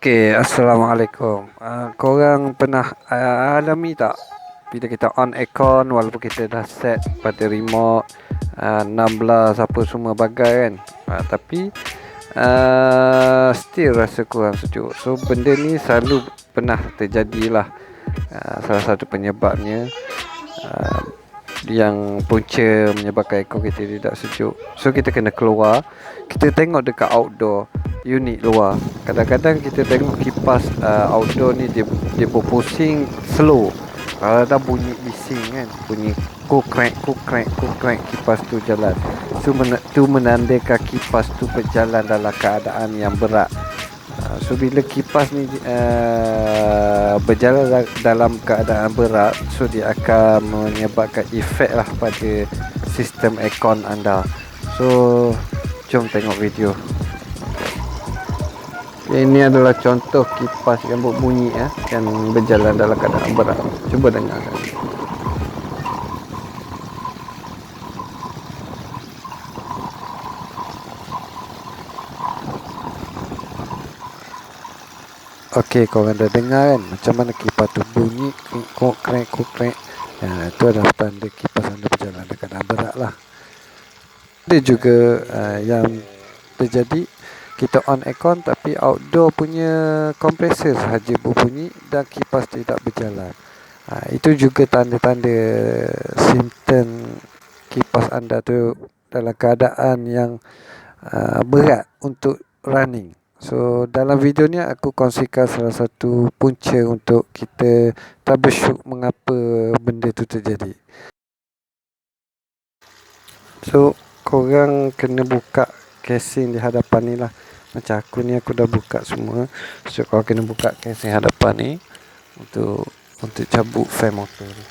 Okey, Assalamualaikum. Korang pernah alami tak bila kita on aircon walaupun kita dah set pada remote 16 apa semua bagai kan, tapi still rasa kurang sejuk. So benda ni selalu pernah terjadilah. Salah satu penyebabnya uh, yang punca menyebabkan aircon kita tidak sejuk. So kita kena keluar, kita tengok dekat outdoor unit luar. Kadang-kadang kita tengok kipas outdoor ni dia berpusing slow. Kalau dah bunyi bising kan, bunyi kukrek kipas tu jalan. Tu menandakan kipas tu berjalan dalam keadaan yang berat. So bila kipas ni berjalan dalam keadaan berat, so dia akan menyebabkan efek lah pada sistem aircon anda. So jom tengok video. Ini adalah contoh kipas yang berbunyi yang berjalan dalam keadaan berat. Cuba dengarkan. Okey, korang dah dengar kan macam mana kipas tu bunyi kukrek. Itu adalah tanda kipas anda berjalan dalam keadaan berat lah. Ada juga yang terjadi, kita on aircon tapi outdoor punya kompresor sahaja berbunyi dan kipas tidak berjalan. Itu juga tanda-tanda simptom kipas anda tu dalam keadaan yang berat untuk running. So dalam video ni aku kongsikan salah satu punca untuk kita troubleshoot mengapa benda tu terjadi. So korang kena buka casing di hadapan ni lah. Macam aku ni, aku dah buka semua. So korang kena buka casing hadapan ni untuk cabut fan motor ni.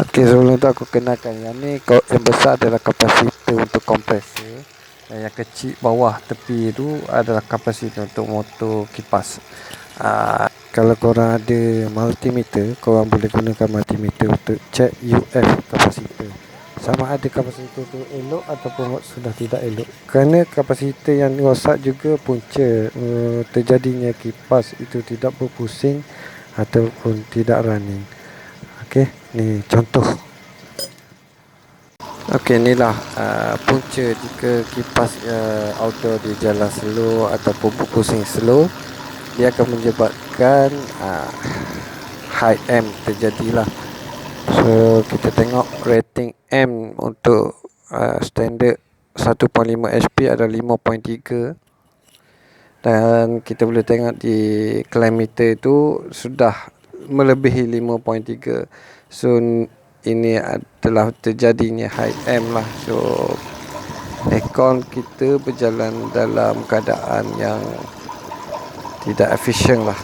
Okey, sebelum tu aku kenalkan yang ni, yang besar adalah kapasitor untuk kompresor. Dan yang kecil bawah tepi tu adalah kapasitor untuk motor kipas. Kalau korang ada multimeter, korang boleh gunakan multimeter untuk cek UF kapasitor, sama ada kapasitor tu elok ataupun sudah tidak elok. Kerana kapasitor yang rosak juga punca terjadinya kipas itu tidak berpusing ataupun tidak running. Okey, ni contoh. Okey, inilah punca jika kipas outdoor dia jalan slow ataupun berpusing slow, dia akan menyebabkan high M terjadilah. So kita tengok rating M untuk standard 1.5 HP adalah 5.3, dan kita boleh tengok di climb meter itu sudah melebihi 5.3. So ini adalah terjadinya high M lah. So aircon kita berjalan dalam keadaan yang tidak efisien lah.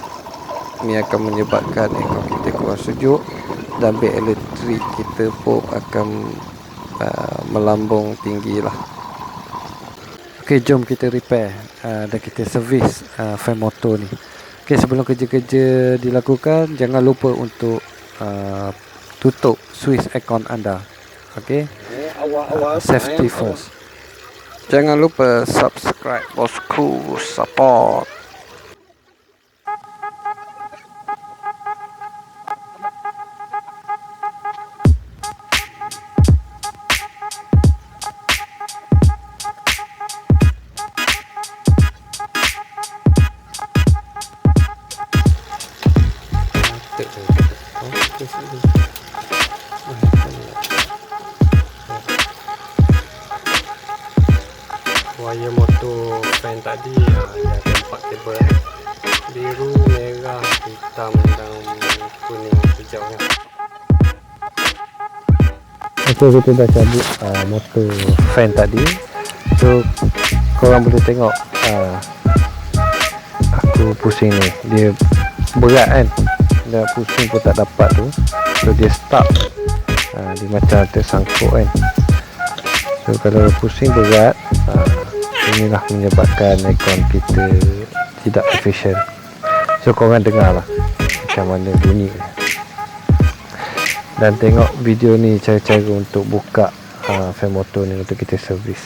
Ini akan menyebabkan aircon kita kurang sejuk dan bil elektrik kita pun akan melambung tinggi lah. Okey, jom kita repair dan kita servis fan motor ni. Okey, sebelum kerja-kerja dilakukan, jangan lupa untuk tutup switch aircon anda. Okey, safety first. Jangan lupa subscribe bosku, support. Wire motor fan tadi yang tempat kabel biru, merah, hitam dan kuning hijau ni. Okay, kita dah cabut motor fan tadi. So korang boleh tengok aku pusing ni, dia berat kan, dah pusing pun tak dapat tu. So dia stuck, dia macam tersangkut kan. So kalau pusing berat, inilah menyebabkan aircon kita tidak efisien. So korang dengar lah macam mana bunyi dan tengok video ni cara-cara untuk buka fan motor ni untuk kita servis.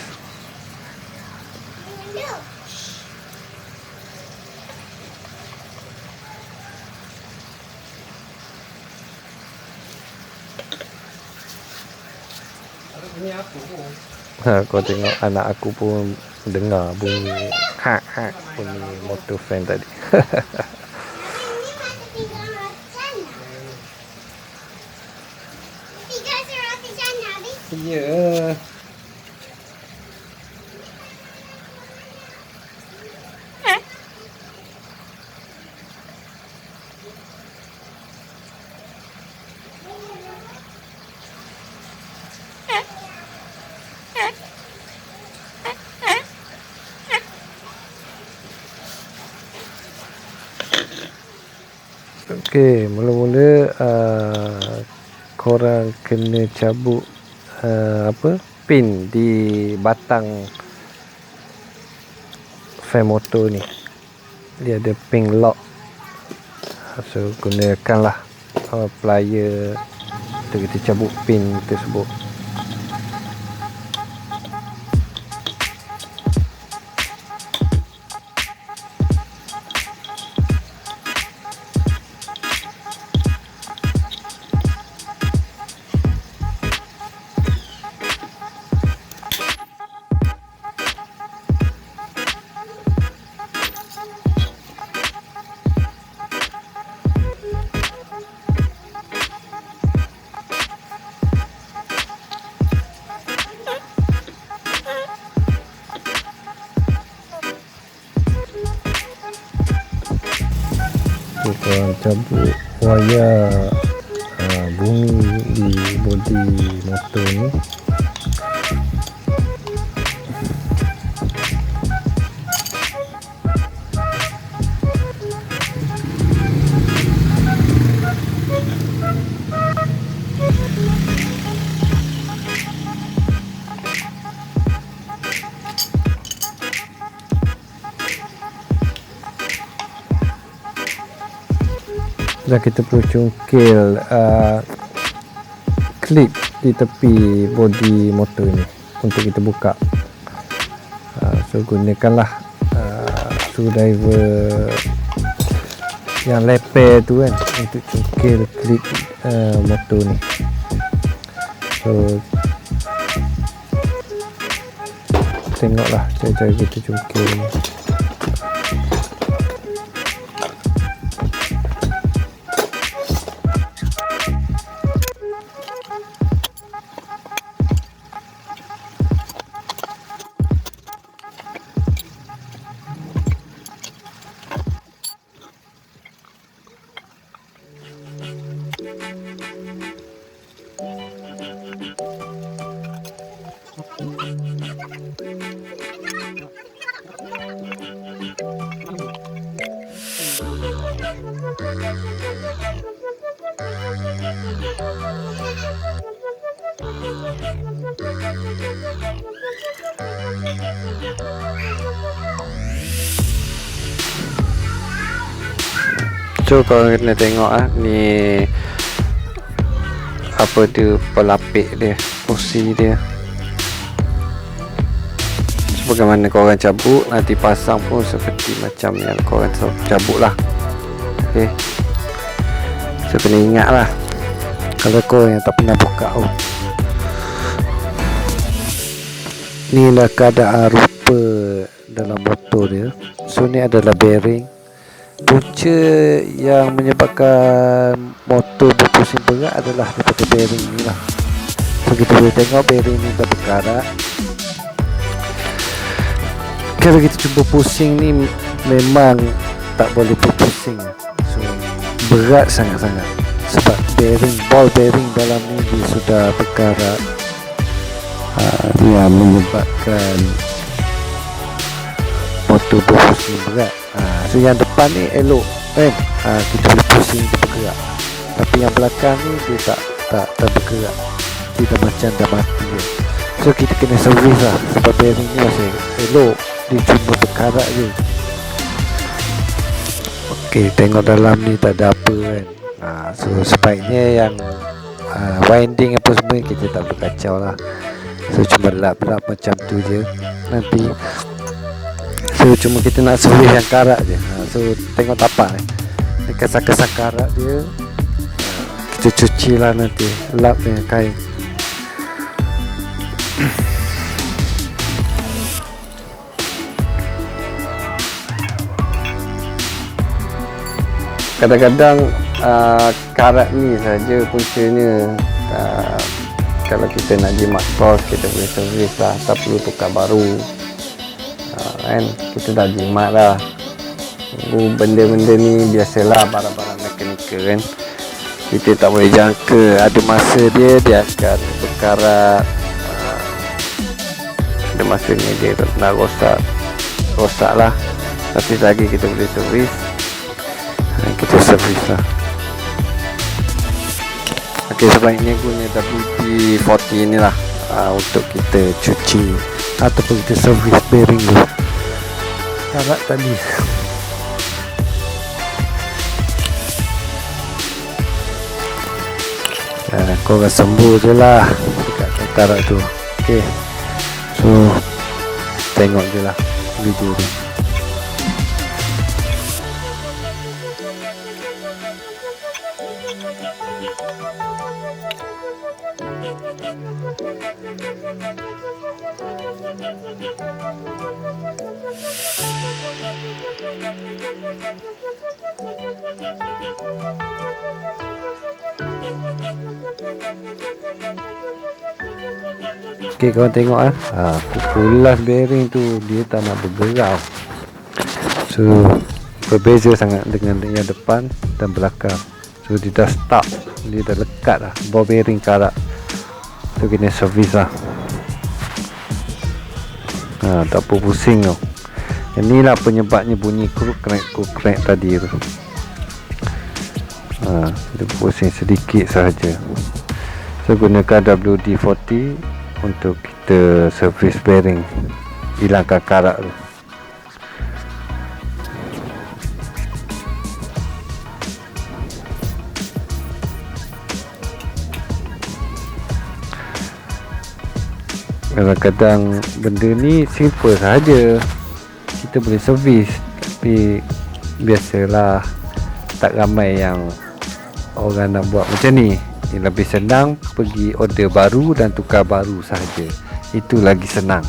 Ini aku. Kau tengok anak aku pun dengar bunyi hak bunyi motor fan tadi. Ya. Okey, mula-mula korang kena cabut pin di batang fan motor ni. Dia ada pin lock. So gunakanlah plier untuk kita cabut pin tersebut. Korang cabut wayar bunyi di bodi motor ni. Dan kita perlu cungkil klip di tepi bodi motor ni untuk kita buka. So gunakanlah screwdriver yang leper tu kan untuk cungkil klip motor ni. So tengoklah cara-cara kita cungkil ni. So korang kena tengok ni apa dia, pelapik dia, kursi dia. Sebagaimana korang cabut, nanti pasang pun seperti macam yang korang cabut lah. Okay, so kena ingat lah kalau korang yang tak pernah buka inilah keadaan rupa dalam motor dia. So ni adalah bearing. Punca yang menyebabkan motor berpusing berat adalah daripada bearing ni lah. So kita boleh tengok bearing ni dah berkarat. Kalau kita cuba pusing ni memang tak boleh berpusing. So berat sangat-sangat sebab bearing, ball bearing dalam ni dia sudah berkarat. Dia menyebabkan motor berpusing berat. So yang depan ni elok kan, kita boleh pusing, dia bergerak. Tapi yang belakang ni dia tak bergerak, dia dah macam dah mati je. So kita kena servis lah sebab bearing ni masih elok, dia cuma berkarat je. Ok, tengok dalam ni tak ada apa kan. So sebaiknya yang winding apa semua kita tak perlu kacau lah. So cuma lap-lap macam tu je nanti. So cuma kita nak servis yang karat je. So tengok tapak ni, kesan-kesan karat dia kita cuci lah nanti, lap dengan kain. kadang-kadang karat ni saja puncanya. Kalau kita nak jimat bos, kita boleh servis lah, tak perlu tukar baru. Kan kita dah jimat lah. Benda-benda ni biasalah, barang-barang mekanikal kan, kita tak boleh jangka. Ada masa dia akan berkarat, ada masanya dia nak rosak lah. Tapi lagi kita boleh servis, kita servis lah. Ok, sebaiknya guna WD-40 ni lah untuk kita cuci ataupun kita servis bearing tu, karat tadi. Korang sembuh je lah dekat karat tu. Ok, so tengok je lah video tu. Ok, korang tengok pukulan bearing tu dia tak nak bergerak. So berbeza sangat dengan yang depan dan belakang. So dia dah stuck, dia dah lekat lah ball bearing karat. So kena servis lah. Tak apa pusing tau. Yang ni lah penyebabnya bunyi kruk-krek tadi tu. Dia pusing sedikit sahaja. So gunakan WD-40 untuk kita servis bearing, hilangkan karat tu. Kadang-kadang benda ni simple sahaja, kita boleh servis, tapi biasalah tak ramai yang orang nak buat macam ni. Yang lebih senang pergi order baru dan tukar baru sahaja. Itu lagi senang.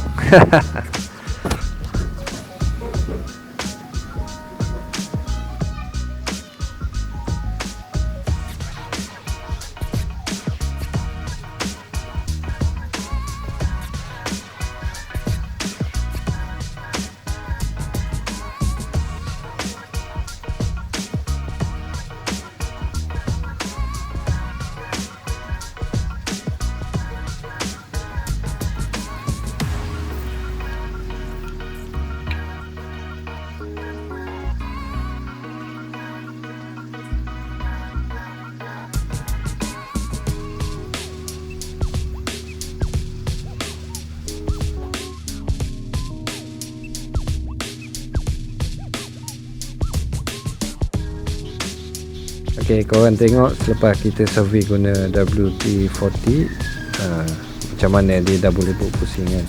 Ok, korang tengok selepas kita servis guna WD-40 macam mana dia dah boleh buat pusing kan.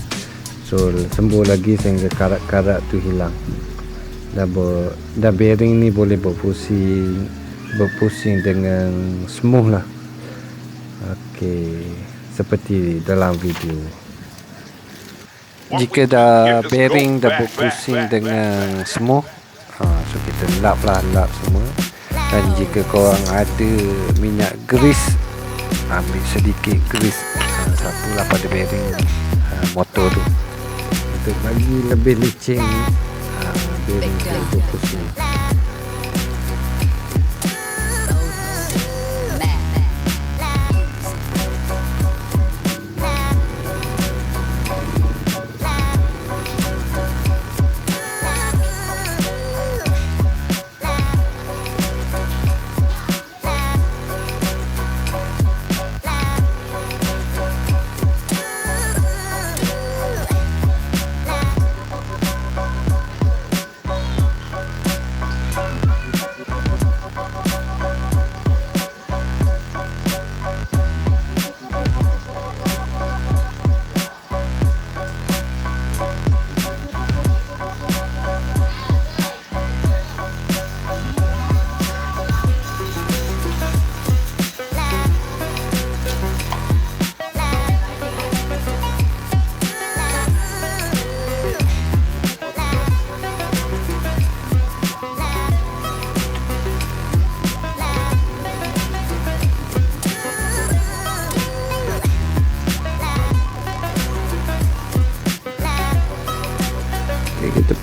So sembuh lagi sehingga karat-karat tu hilang. Dan bearing ni boleh berpusing dengan smooth lah. Ok, seperti dalam video. Jika dah bearing dah berpusing dengan smooth, so kita lap semua. Dan jika korang ada minyak grease, ambil sedikit grease, sapulah pada bearing motor tu untuk bagi lebih licin bearing tu pusing.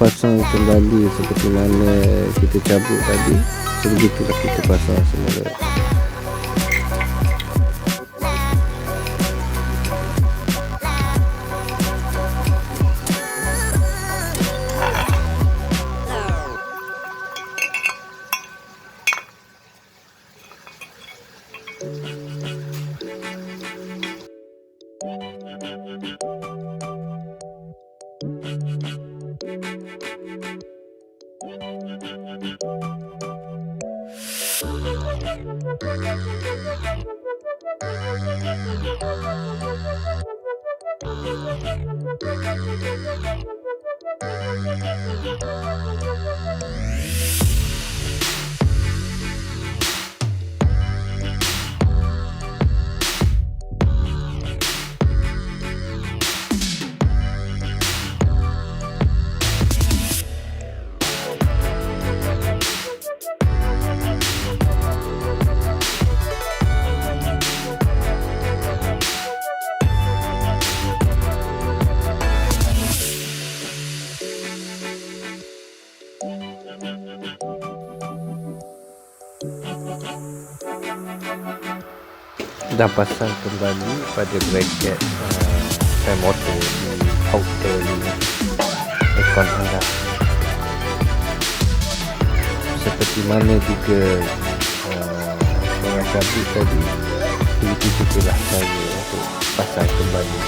pasang kembali seperti mana kita cabut tadi. Sebegitulah kita pasang semula. Dah pasang kembali pada bracket fan motor di outer aircon anda. Seperti mana juga dengan cabut tadi, begitu jugalah saya untuk pasang kembali.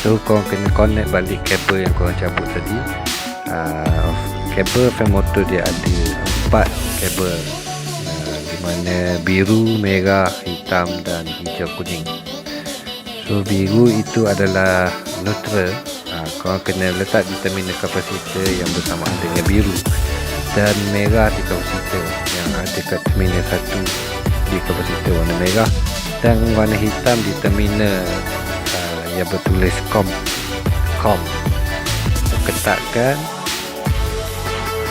So korang kena connect balik kabel yang korang cabut tadi. Kabel fan motor dia ada 4 kabel, di mana biru, merah, hitam dan hijau kuning. So biru itu adalah neutral, korang kena letak di terminal kapasitor yang bersamaan dengan biru, dan merah di kapasitor yang ada kat terminal 1 di kapasitor warna merah, dan warna hitam di terminal yang bertulis COM. Ketakkan,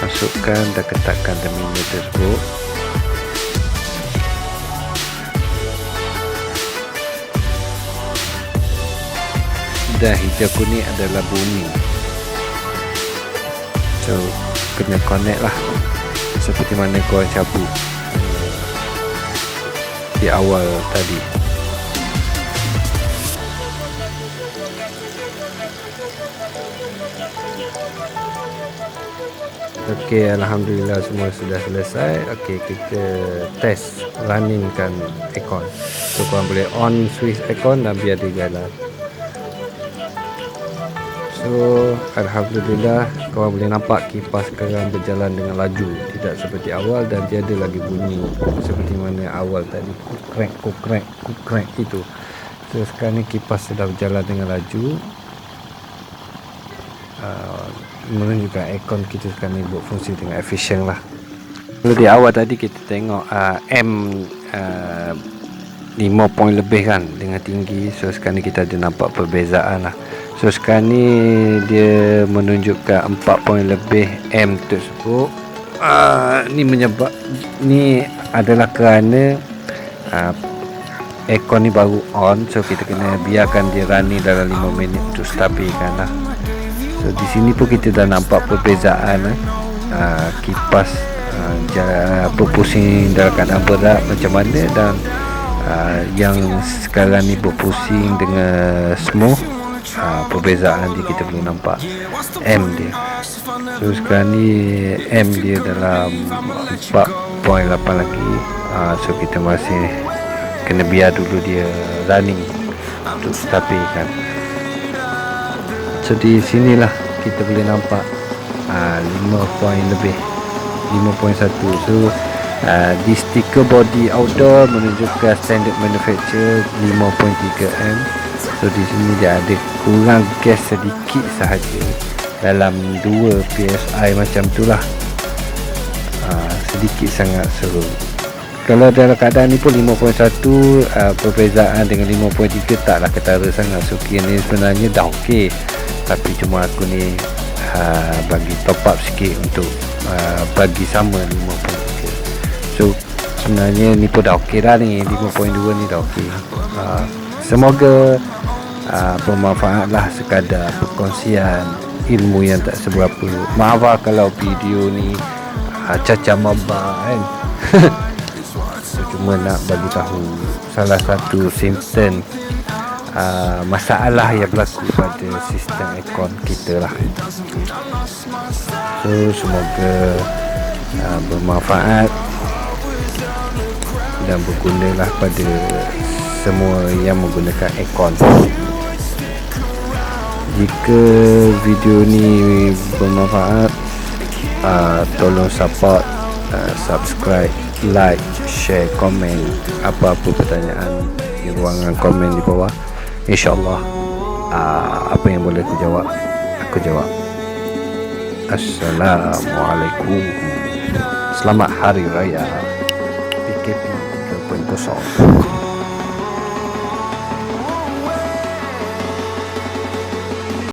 masukkan dan ketakkan terminal tersebut. Dan hijau kuning adalah bumi. So kena connect lah seperti mana korang cabut di awal tadi. Okey, alhamdulillah semua sudah selesai. Okey, kita test runningkan aircon. So korang boleh on switch aircon dan biar dia jalan. So alhamdulillah korang boleh nampak kipas sekarang berjalan dengan laju, tidak seperti awal, dan dia ada lagi bunyi seperti mana awal tadi, kukrek itu. So sekarang ni kipas sudah berjalan dengan laju, menunjukkan aircon kita sekarang ni berfungsi dengan efisien lah. Kalau di awal tadi kita tengok M 5 poin lebih kan dengan tinggi. So sekarang ni kita ada nampak perbezaan lah. So sekarang ni dia menunjukkan 4 poin lebih M tersebut. Ni adalah kerana aircon ni baru on. So kita kena biarkan dia running dalam 5 minit untuk stabilkan lah. So di sini pun kita dah nampak perbezaan kipas berpusing dalam keadaan berat macam mana, dan yang sekarang ni berpusing dengan smooth. Perbezaan dia kita boleh nampak M dia. So sekarang ni M dia dalam 4.8 lagi, So kita masih kena biar dulu dia running untuk stabilkan. So di sinilah kita boleh nampak 5 poin lebih, 5.1. So di stiker body outdoor menunjukkan standard manufacturer 5.3M. So di sini dia ada kurang gas sedikit sahaja, dalam 2 PSI macam tu lah. Sedikit sangat. So kalau dalam keadaan ni pun 5.1, perbezaan dengan 5.3 taklah ketara sangat. So ni sebenarnya dah okey, tapi cuma aku ni bagi top up sikit untuk bagi sama 5.3. So sebenarnya ni pun dah okey dah ni, 5.2 ni dah okey. Semoga bermanfaat lah, sekadar perkongsian ilmu yang tak seberapa. Maaf lah kalau video ni caca maba kan. So, cuma nak bagi tahu salah satu simptom masalah yang berlaku pada sistem aircon kita lah. So semoga bermanfaat dan bergunalah pada semua yang menggunakan aircon. Jika video ni bermanfaat, tolong support, subscribe, like, share, komen. Apa-apa pertanyaan di ruangan komen di bawah, InsyaAllah apa yang boleh aku jawab. Assalamualaikum. Selamat Hari Raya PKP 3.0.